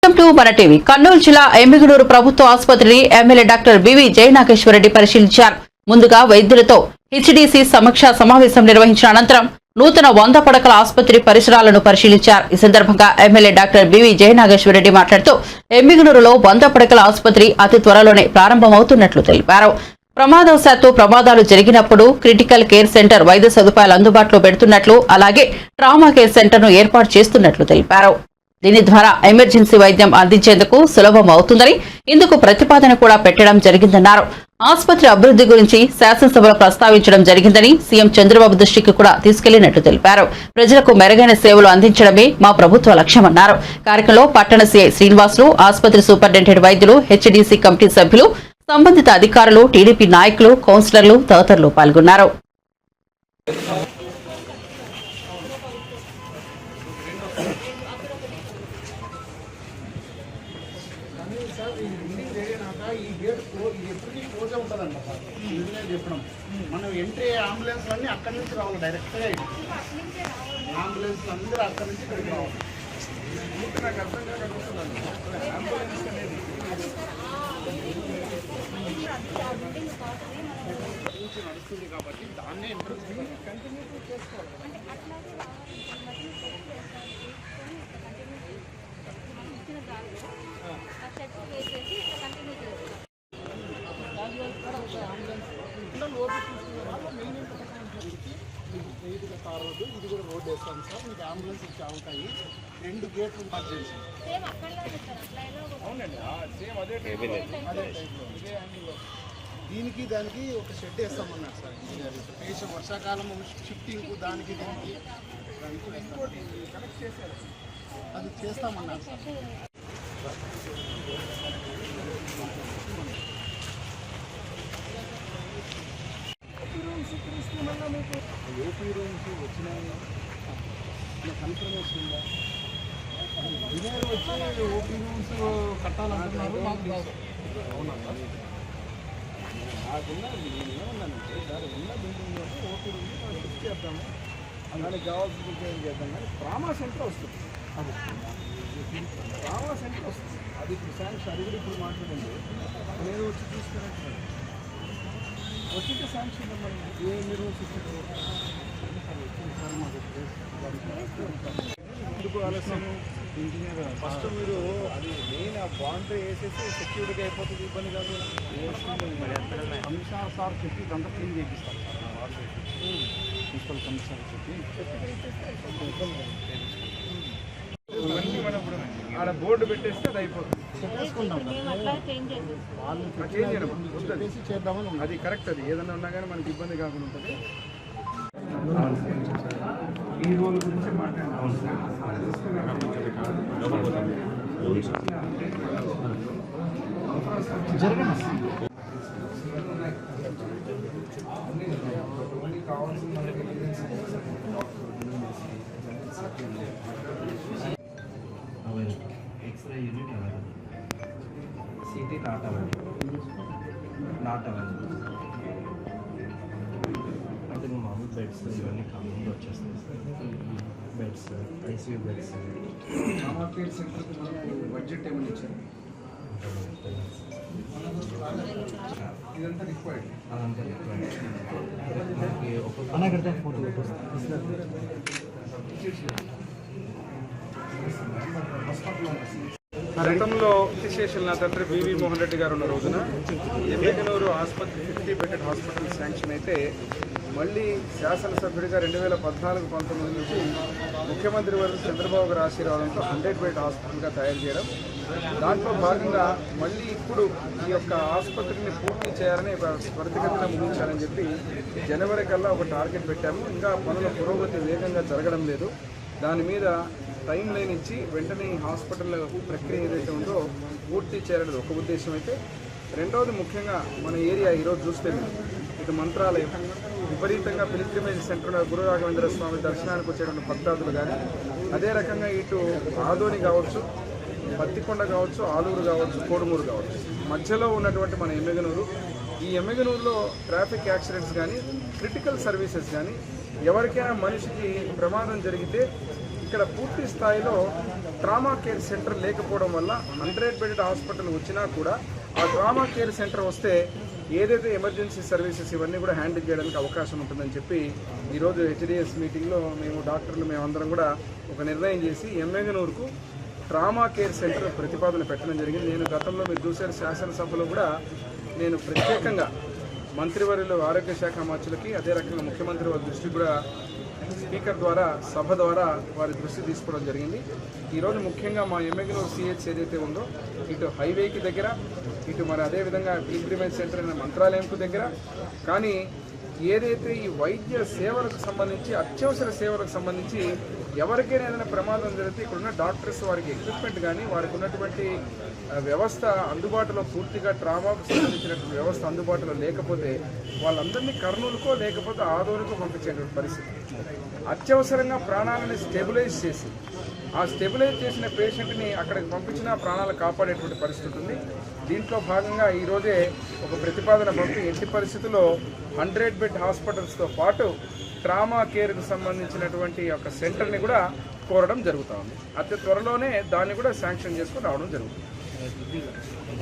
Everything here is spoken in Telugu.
వెల్కమ్ టు మన టీవీ. కర్నూలు జిల్లా ఎమ్మిగనూరు ప్రభుత్వ ఆసుపత్రిని ఎమ్మెల్యే డాక్టర్ బివి జయనాగేశ్వరరెడ్డి పరిశీలించారు. ముందుగా వైద్యులతో హెచ్డీసీ సమీక్ష సమావేశం నిర్వహించిన అనంతరం నూతన 100 పడకల ఆసుపత్రి పరిసరాలను పరిశీలించారు. ఈ సందర్భంగా ఎమ్మెల్యే డాక్టర్ బివి జయనాగేశ్వరరెడ్డి మాట్లాడుతూ ఎమ్మిగనూరులో 100 పడకల ఆసుపత్రి అతి త్వరలోనే ప్రారంభమవుతున్నట్లు తెలిపారు. ప్రమాదవశాత్తు ప్రమాదాలు జరిగినప్పుడు క్రిటికల్ కేర్ సెంటర్ వైద్య సదుపాయాలు అందుబాటులో పెడుతున్నట్లు, అలాగే ట్రామా కేర్ సెంటర్ను ఏర్పాటు చేస్తున్నట్లు తెలిపారు. దీని ద్వారా ఎమర్జెన్సీ వైద్యం అందించేందుకు సులభం అవుతుందని, ఇందుకు ప్రతిపాదన కూడా పెట్టడం జరిగిందన్నారు. ఆసుపత్రి అభివృద్ధి గురించి శాసనసభలో ప్రస్తావించడం జరిగిందని, సీఎం చంద్రబాబు దృష్టికి కూడా తీసుకెళ్లినట్టు తెలిపారు. ప్రజలకు మెరుగైన సేవలు అందించడమే మా ప్రభుత్వ లక్ష్యమన్నారు. కార్యక్రమంలో పట్టణ సీఐ శ్రీనివాసులు, ఆసుపత్రి సూపరింటెండెంట్ వైద్యులు, హెచ్డీసీ కమిటీ సభ్యులు, సంబంధిత అధికారులు, టీడీపీ నాయకులు, కౌన్సిలర్లు తదితరులు పాల్గొన్నారు. మనం ఎంట్రీ అంబులెన్స్ అన్నీ అక్కడి నుంచి రావాలి, డైరెక్ట్గా అంబులెన్స్ అందరూ అక్కడి నుంచి ఇక్కడికి రావాలి. నాకు అర్థం కాకపోతున్నాను అంబులెన్స్ అనేది నడుస్తుంది కాబట్టి దాన్నే కంటిన్యూ చేసుకోవాలి. రోడ్డు ఇది కూడా రోడ్డు వేస్తాం సార్, మీకు అంబులెన్స్ ఇచ్చే ఉంటాయి. 2 గేట్లు మార్క్ చేసి అవునండి, సేమ్ అదే టైప్లో ఇదే యాంగిల్లో దీనికి దానికి ఒక షెడ్ వేస్తామన్నారు సార్. పేషెంట్ వర్షాకాలం షిఫ్టింగ్ దానికి దీనికి ఇంకోటి కనెక్ట్ చేశారు, అది చేస్తామన్నారు సార్. ఓపీ రూమ్స్ వచ్చినాయి, కన్ఫర్మేషన్ ఉందా? ఇంజనీర్ వచ్చి ఓపీ రూమ్స్ కట్టాలంటున్నారు. అవునా సార్? నాకున్న నేను ఏమన్నానంటే సార్, ఉన్న బిల్డింగ్ ఓపీ రూమ్స్ మనం షిఫ్ట్ చేద్దాము, దానికి కావాల్సింది ఏం చేద్దాం, కానీ ట్రామా సెంటర్ వస్తుంది. అది ట్రామా సెంటర్ వస్తుంది, అది ఇప్పుడు శాంక్షన్, అది కూడా ఇప్పుడు మాట్లాడండి. నేను వచ్చి చూసుకున్నట్టు వచ్చింటే శాంక్షన్ ఏ మీరు ఎందుకు ఆలస్యం? ఇంజనీర్ ఫస్ట్ మీరు అది మెయిన్ బాండరీ వేసేసి సెక్యూరిటీ అయిపోతుంది, ఇబ్బంది కాదు. కమిషనర్ సార్ చెప్పి ఇదంతా క్లీన్ చేపిస్తారు సార్, వాటర్ ప్రిన్సిపల్ కమిషనర్ చెప్పి ఆడ బోర్డు పెట్టేస్తే అది అయిపోతుంది. చేద్దామని అది కరెక్ట్, అది ఏదైనా ఉన్నా కానీ మనకి ఇబ్బంది కాకుండా ఉంటుంది. ఈ రోల్ గురించి మాట్లాడాలి. एक्सरे यूनिट अवेलेबल, सीटी नाट अवेलेबल, అంటే మామూలు బెడ్స్ ఇవన్నీ కామన్గా వచ్చేస్తాయి. Beds, ICU beds. కేర్ సెంటర్కి మనకు బడ్జెట్ ఏమైనా ఇచ్చారు? ఇదంతా రిక్వైర్డ్, అదంతా రిక్వైర్డ్. మనకి ఒక్కొక్క ఫోటో గతంలో అసోసియేషన్ నా తండ్రి వివి మోహన్ రెడ్డి గారు ఉన్న రోజున ఎమ్మిగనూరు ఆసుపత్రి 50 బెడెడ్ హాస్పిటల్ శాంక్షన్ అయితే, మళ్ళీ శాసనసభ్యుడిగా 2014-19 నుంచి ముఖ్యమంత్రి వర్గ చంద్రబాబు గారి ఆశీర్వాదంతో 100 బెడ్ హాస్పిటల్గా తయారు చేయడం, దాంట్లో భాగంగా మళ్ళీ ఇప్పుడు ఈ యొక్క ఆసుపత్రిని పూర్తి చేయాలని త్వరితగతిన ముగించాలని చెప్పి జనవరి కల్లా ఒక టార్గెట్ పెట్టాము. ఇంకా పనుల పురోగతి వేగంగా జరగడం లేదు. దాని మీద టైం లైన్ ఇచ్చి వెంటనే హాస్పిటల్ ప్రక్రియ ఏదైతే ఉందో పూర్తి చేయాలనేది ఒక ఉద్దేశం అయితే, రెండవది ముఖ్యంగా మన ఏరియా ఈరోజు చూస్తే ఇటు మంత్రాలయం విపరీతంగా పిలిగ్రిమేజ్ సెంటర్లో గురు రాఘవేంద్ర స్వామి దర్శనానికి వచ్చేటువంటి భక్తాదులు కానీ, అదే రకంగా ఇటు ఆదోని కావచ్చు, పత్తికొండ కావచ్చు, ఆలూరు కావచ్చు, కోడుమూరు కావచ్చు, మధ్యలో ఉన్నటువంటి మన ఎమ్మిగనూరు, ఈ ఎమ్మిగనూరులో ట్రాఫిక్ యాక్సిడెంట్స్ కానీ, క్రిటికల్ సర్వీసెస్ కానీ, ఎవరికైనా మనిషికి ప్రమాదం జరిగితే ఇక్కడ పూర్తి స్థాయిలో ట్రామా కేర్ సెంటర్ లేకపోవడం వల్ల 100 బెడెడ్ హాస్పిటల్ వచ్చినా కూడా ఆ ట్రామా కేర్ సెంటర్ వస్తే ఏదైతే ఎమర్జెన్సీ సర్వీసెస్ ఇవన్నీ కూడా హ్యాండిల్ చేయడానికి అవకాశం ఉంటుందని చెప్పి ఈరోజు హెచ్డిఎస్ మీటింగ్లో మేము డాక్టర్లు మేమందరం కూడా ఒక నిర్ణయం చేసి ఎమ్మెగనూరుకు ట్రామా కేర్ సెంటర్ ప్రతిపాదన పెట్టడం జరిగింది. నేను గతంలో మీరు చూసారు శాసనసభలో కూడా నేను ప్రత్యేకంగా మంత్రివర్యులు ఆరోగ్య శాఖ మార్చులకి అదే రకంగా ముఖ్యమంత్రి వారి దృష్టికి కూడా స్పీకర్ ద్వారా సభ ద్వారా వారి దృష్టి తీసుకోవడం జరిగింది. ఈరోజు ముఖ్యంగా మా ఎమ్మెగనూరు సిహెచ్ ఏదైతే ఉందో ఇటు హైవేకి దగ్గర ఇటు మరి అదేవిధంగా పిల్గ్రిమేజ్ సెంటర్ అయిన మంత్రాలయంకు దగ్గర కానీ ఏదైతే ఈ వైద్య సేవలకు సంబంధించి అత్యవసర సేవలకు సంబంధించి ఎవరికైనా ఏదైనా ప్రమాదం జరిగితే ఇక్కడున్న డాక్టర్స్ వారికి ఎక్విప్మెంట్ కానీ వారికి ఉన్నటువంటి వ్యవస్థ అందుబాటులో పూర్తిగా ట్రామాకు సంబంధించినటువంటి వ్యవస్థ అందుబాటులో లేకపోతే వాళ్ళందరినీ కర్నూలుకో లేకపోతే ఆదోనికో పంపించేటువంటి పరిస్థితి. అత్యవసరంగా ప్రాణాలను స్టెబిలైజ్ చేసి ఆ స్టెబిలైజ్ చేసిన పేషెంట్ని అక్కడికి పంపించిన ప్రాణాలు కాపాడేటువంటి పరిస్థితి ఉంది. దీంట్లో భాగంగా ఈరోజే ఒక ప్రతిపాదన పంపి ఎట్టి పరిస్థితుల్లో 100 బెడ్ హాస్పిటల్స్తో పాటు ట్రామా కేర్కు సంబంధించినటువంటి ఒక సెంటర్ని కూడా కోరడం జరుగుతూ ఉంది. అతి త్వరలోనే దాన్ని కూడా శాంక్షన్ చేసుకుని రావడం జరుగుతుంది.